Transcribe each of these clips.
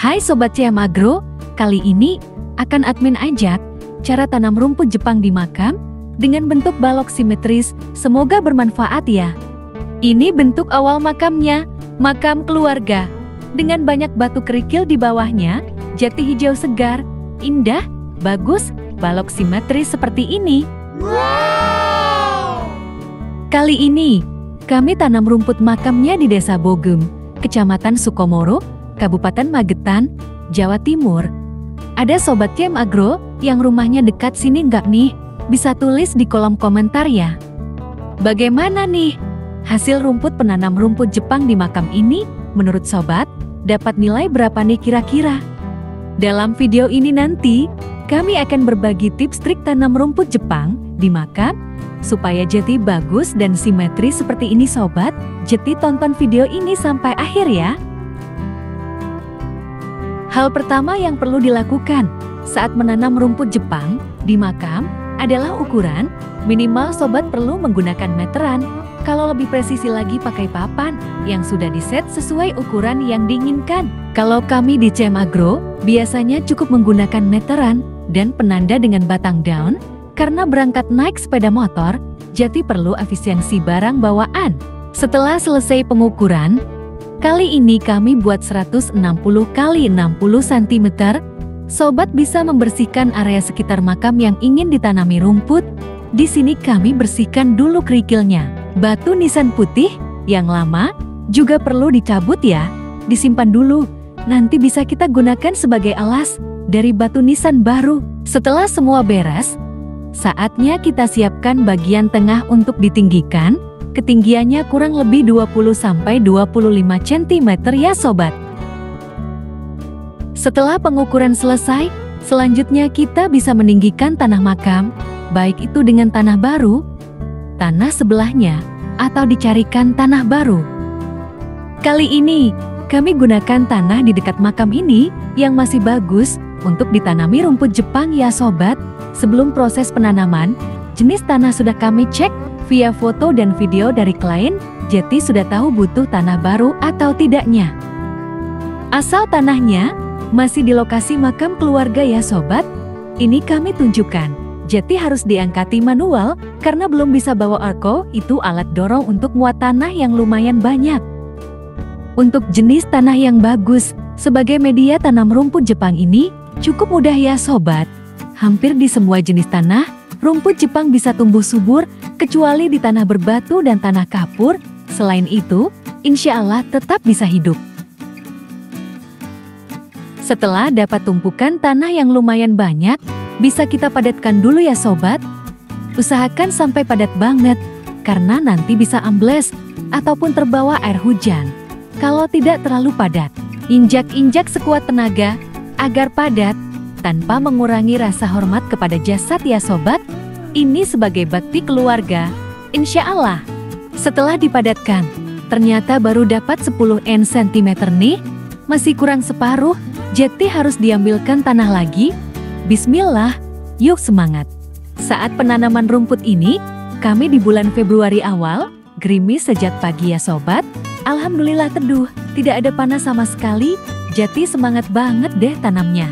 Hai Sobat CM Agro, kali ini akan admin ajak cara tanam rumput Jepang di makam dengan bentuk balok simetris, semoga bermanfaat ya. Ini bentuk awal makamnya, makam keluarga. Dengan banyak batu kerikil di bawahnya, jati hijau segar, indah, bagus, balok simetris seperti ini. Wow! Kali ini, kami tanam rumput makamnya di Desa Bogem, Kecamatan Sukomoro, Kabupaten Magetan, Jawa Timur. Ada Sobat CM Agro yang rumahnya dekat sini nggak nih? Bisa tulis di kolom komentar ya. Bagaimana nih hasil rumput penanam rumput Jepang di makam ini? Menurut Sobat, dapat nilai berapa nih kira-kira? Dalam video ini nanti, kami akan berbagi tips trik tanam rumput Jepang di makam supaya jati bagus dan simetris seperti ini Sobat. Jadi tonton video ini sampai akhir ya. Hal pertama yang perlu dilakukan saat menanam rumput Jepang di makam adalah ukuran. Minimal Sobat perlu menggunakan meteran. Kalau lebih presisi lagi pakai papan yang sudah diset sesuai ukuran yang diinginkan. Kalau kami di CM Agro biasanya cukup menggunakan meteran dan penanda dengan batang daun. Karena berangkat naik sepeda motor, jadi perlu efisiensi barang bawaan. Setelah selesai pengukuran, kali ini kami buat 160 x 60 cm. Sobat bisa membersihkan area sekitar makam yang ingin ditanami rumput. Di sini kami bersihkan dulu kerikilnya. Batu nisan putih yang lama juga perlu dicabut ya. Disimpan dulu, nanti bisa kita gunakan sebagai alas dari batu nisan baru. Setelah semua beres, saatnya kita siapkan bagian tengah untuk ditinggikan. Ketinggiannya kurang lebih 20-25 cm ya Sobat. Setelah pengukuran selesai, selanjutnya kita bisa meninggikan tanah makam, baik itu dengan tanah baru, tanah sebelahnya, atau dicarikan tanah baru. Kali ini, kami gunakan tanah di dekat makam ini yang masih bagus untuk ditanami rumput Jepang ya Sobat. Sebelum proses penanaman, jenis tanah sudah kami cek via foto dan video dari klien, jadi sudah tahu butuh tanah baru atau tidaknya. Asal tanahnya masih di lokasi makam keluarga ya Sobat. Ini kami tunjukkan, jadi harus diangkati manual karena belum bisa bawa arko, itu alat dorong untuk muat tanah yang lumayan banyak. Untuk jenis tanah yang bagus, sebagai media tanam rumput Jepang ini cukup mudah ya Sobat. Hampir di semua jenis tanah, rumput Jepang bisa tumbuh subur, kecuali di tanah berbatu dan tanah kapur. Selain itu, insya Allah tetap bisa hidup. Setelah dapat tumpukan tanah yang lumayan banyak, bisa kita padatkan dulu ya Sobat. Usahakan sampai padat banget, karena nanti bisa ambles ataupun terbawa air hujan. Kalau tidak terlalu padat, injak-injak sekuat tenaga agar padat, tanpa mengurangi rasa hormat kepada jasad ya Sobat. Ini sebagai bakti keluarga, insya Allah. Setelah dipadatkan, ternyata baru dapat 10 cm nih, masih kurang separuh, jadi harus diambilkan tanah lagi. Bismillah, yuk semangat. Saat penanaman rumput ini, kami di bulan Februari awal, gerimis sejak pagi ya Sobat. Alhamdulillah teduh, tidak ada panas sama sekali, jadi semangat banget deh tanamnya.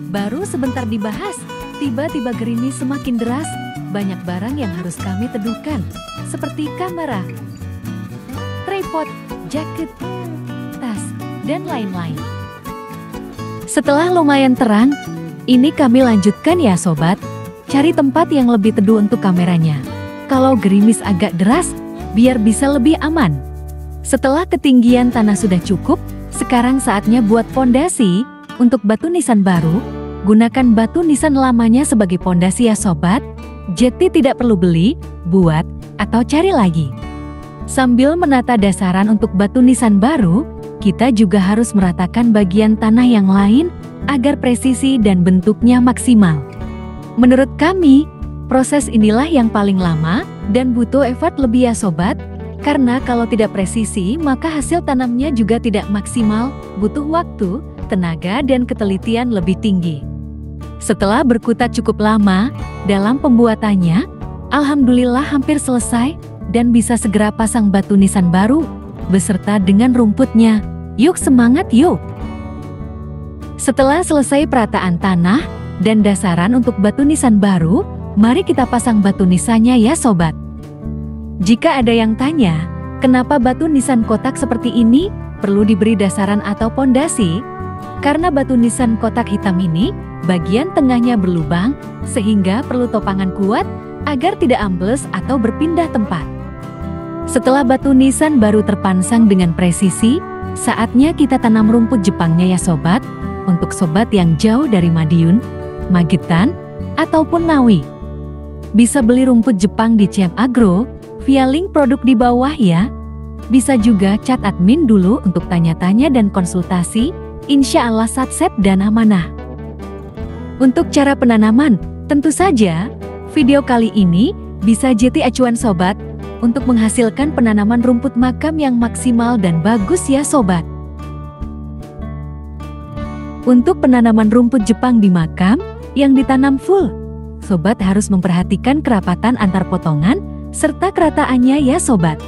Baru sebentar dibahas, tiba-tiba gerimis semakin deras. Banyak barang yang harus kami teduhkan, seperti kamera, tripod, jaket, tas, dan lain-lain. Setelah lumayan terang, ini kami lanjutkan ya Sobat, cari tempat yang lebih teduh untuk kameranya. Kalau gerimis agak deras, biar bisa lebih aman. Setelah ketinggian tanah sudah cukup, sekarang saatnya buat pondasi. Untuk batu nisan baru, gunakan batu nisan lamanya sebagai pondasi ya Sobat. Jadi tidak perlu beli, buat, atau cari lagi. Sambil menata dasaran untuk batu nisan baru, kita juga harus meratakan bagian tanah yang lain agar presisi dan bentuknya maksimal. Menurut kami, proses inilah yang paling lama dan butuh effort lebih ya Sobat. Karena kalau tidak presisi, maka hasil tanamnya juga tidak maksimal, butuh waktu, tenaga dan ketelitian lebih tinggi. Setelah berkutat cukup lama dalam pembuatannya, alhamdulillah hampir selesai dan bisa segera pasang batu nisan baru beserta dengan rumputnya. Yuk semangat yuk! Setelah selesai perataan tanah dan dasaran untuk batu nisan baru, mari kita pasang batu nisannya ya sobat. Jika ada yang tanya, kenapa batu nisan kotak seperti ini perlu diberi dasaran atau pondasi? Karena batu nisan kotak hitam ini, bagian tengahnya berlubang, sehingga perlu topangan kuat agar tidak ambles atau berpindah tempat. Setelah batu nisan baru terpasang dengan presisi, saatnya kita tanam rumput Jepangnya ya sobat. Untuk sobat yang jauh dari Madiun, Magetan, ataupun Ngawi, bisa beli rumput Jepang di CM Agro via link produk di bawah ya. Bisa juga chat admin dulu untuk tanya-tanya dan konsultasi, insya Allah satset dan amanah. Untuk cara penanaman, tentu saja video kali ini bisa jadi acuan sobat untuk menghasilkan penanaman rumput makam yang maksimal dan bagus ya sobat. Untuk penanaman rumput Jepang di makam yang ditanam full, sobat harus memperhatikan kerapatan antar potongan serta kerataannya ya sobat.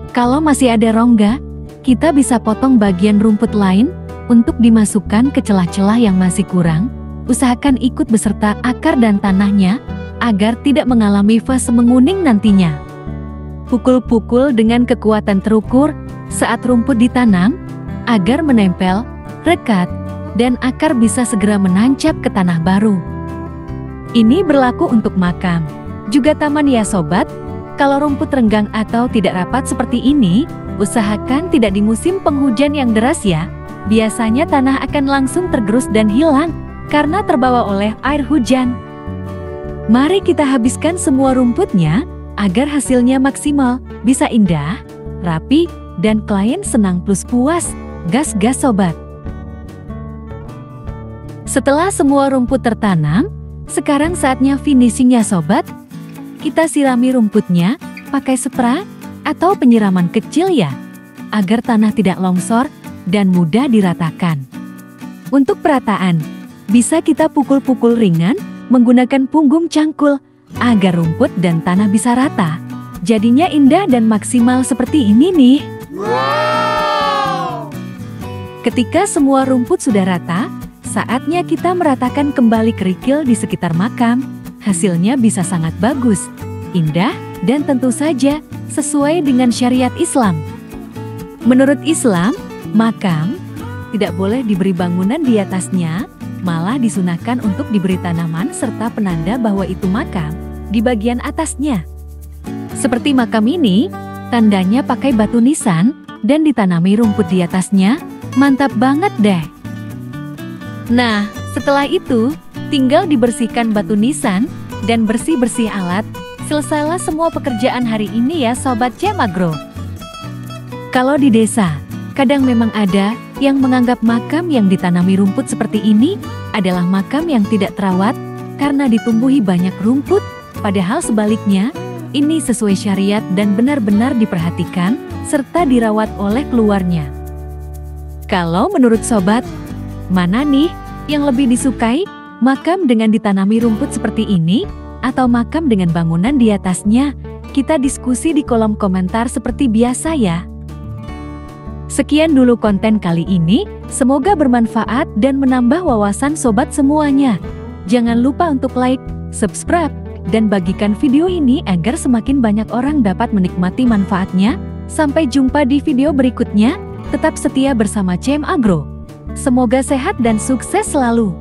Kalau masih ada rongga, kita bisa potong bagian rumput lain untuk dimasukkan ke celah-celah yang masih kurang. Usahakan ikut beserta akar dan tanahnya agar tidak mengalami fase menguning nantinya. Pukul-pukul dengan kekuatan terukur saat rumput ditanam agar menempel, rekat, dan akar bisa segera menancap ke tanah baru. Ini berlaku untuk makam, juga taman ya sobat. Kalau rumput renggang atau tidak rapat seperti ini, usahakan tidak di musim penghujan yang deras ya. Biasanya tanah akan langsung tergerus dan hilang karena terbawa oleh air hujan. Mari kita habiskan semua rumputnya agar hasilnya maksimal, bisa indah, rapi, dan klien senang plus puas. Gas-gas sobat. Setelah semua rumput tertanam, sekarang saatnya finishing ya sobat. Kita sirami rumputnya pakai spray atau penyiraman kecil ya, agar tanah tidak longsor dan mudah diratakan. Untuk perataan, bisa kita pukul-pukul ringan menggunakan punggung cangkul agar rumput dan tanah bisa rata. Jadinya indah dan maksimal seperti ini nih. Wow! Ketika semua rumput sudah rata, saatnya kita meratakan kembali kerikil di sekitar makam. Hasilnya bisa sangat bagus, indah, dan tentu saja sesuai dengan syariat Islam. Menurut Islam, makam tidak boleh diberi bangunan di atasnya, malah disunahkan untuk diberi tanaman serta penanda bahwa itu makam di bagian atasnya. Seperti makam ini, tandanya pakai batu nisan dan ditanami rumput di atasnya. Mantap banget deh. Nah, setelah itu, tinggal dibersihkan batu nisan dan bersih-bersih alat. Selesailah semua pekerjaan hari ini ya Sobat CM Agro. Kalau di desa, kadang memang ada yang menganggap makam yang ditanami rumput seperti ini adalah makam yang tidak terawat karena ditumbuhi banyak rumput. Padahal sebaliknya, ini sesuai syariat dan benar-benar diperhatikan serta dirawat oleh keluarnya. Kalau menurut Sobat, mana nih yang lebih disukai? Makam dengan ditanami rumput seperti ini atau makam dengan bangunan di atasnya? Kita diskusi di kolom komentar seperti biasa ya. Sekian dulu konten kali ini, semoga bermanfaat dan menambah wawasan sobat semuanya. Jangan lupa untuk like, subscribe, dan bagikan video ini agar semakin banyak orang dapat menikmati manfaatnya. Sampai jumpa di video berikutnya, tetap setia bersama CM Agro. Semoga sehat dan sukses selalu.